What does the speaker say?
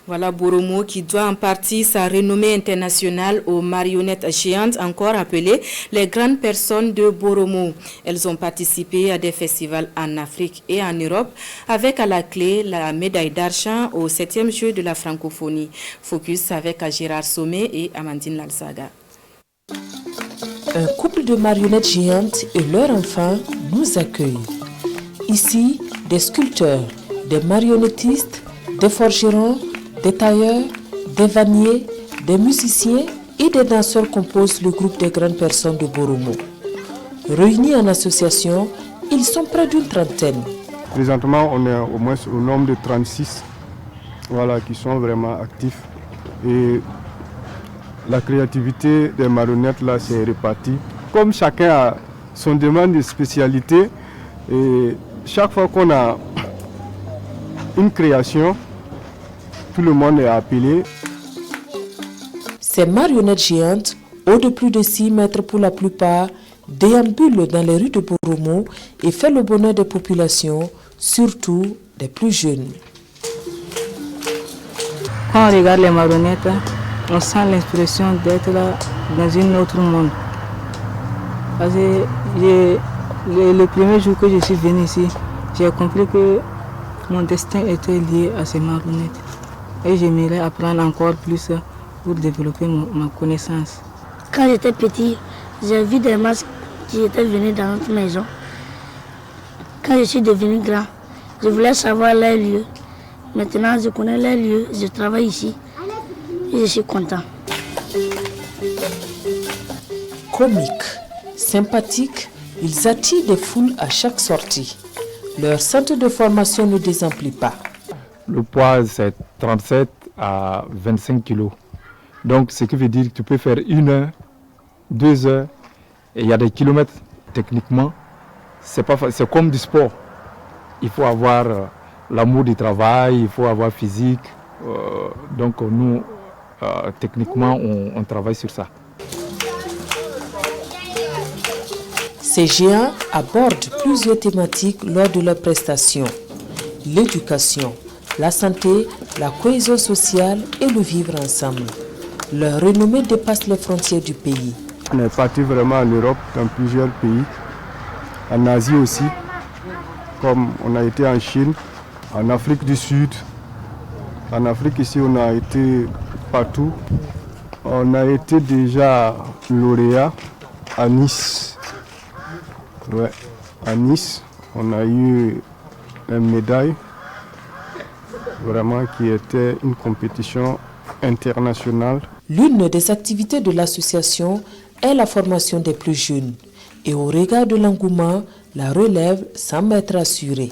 Voilà Boromo qui doit en partie sa renommée internationale aux marionnettes géantes, encore appelées les grandes personnes de Boromo. Elles ont participé à des festivals en Afrique et en Europe, avec à la clé la médaille d'argent au 7e jeu de la francophonie. Focus avec Gérard Sommet et Amandine Lalsaga. Un couple de marionnettes géantes et leur enfant nous accueillent. Ici, des sculpteurs, des marionnettistes, des forgerons, des tailleurs, des vanniers, des musiciens et des danseurs composent le groupe des grandes personnes de Boromo. Réunis en association, ils sont près d'une trentaine. Présentement, on est au moins au nombre de 36 qui sont vraiment actifs. Et la créativité des marionnettes, là, c'est réparti. Comme chacun a son domaine de spécialité, et chaque fois qu'on a une création, tout le monde est appelé. Ces marionnettes géantes, hauts de plus de 6 mètres pour la plupart, déambulent dans les rues de Boromo et font le bonheur des populations, surtout des plus jeunes. Quand on regarde les marionnettes, on sent l'impression d'être là dans un autre monde. Parce que le premier jour que je suis venu ici, j'ai compris que mon destin était lié à ces marionnettes. Et j'aimerais apprendre encore plus pour développer ma connaissance. Quand j'étais petit, j'ai vu des masques qui étaient venus dans notre maison. Quand je suis devenu grand, je voulais savoir les lieux. Maintenant, je connais les lieux, je travaille ici et je suis content. Comiques, sympathiques, ils attirent des foules à chaque sortie. Leur centre de formation ne désemplit pas. Le poids, c'est 37 à 25 kilos. Donc, ce qui veut dire que tu peux faire 1 heure, 2 heures, et il y a des kilomètres techniquement. C'est comme du sport. Il faut avoir l'amour du travail, il faut avoir physique. Donc, nous, techniquement, on travaille sur ça. Ces géants abordent plusieurs thématiques lors de leurs prestations. L'éducation, la santé, la cohésion sociale et le vivre ensemble. Leur renommée dépasse les frontières du pays. On est parti vraiment en Europe, dans plusieurs pays, en Asie aussi, comme on a été en Chine, en Afrique du Sud. En Afrique ici, on a été partout. On a été déjà lauréat à Nice. Ouais, à Nice, on a eu une médaille, vraiment qui était une compétition internationale. L'une des activités de l'association est la formation des plus jeunes. Et au regard de l'engouement, la relève semble être assurée.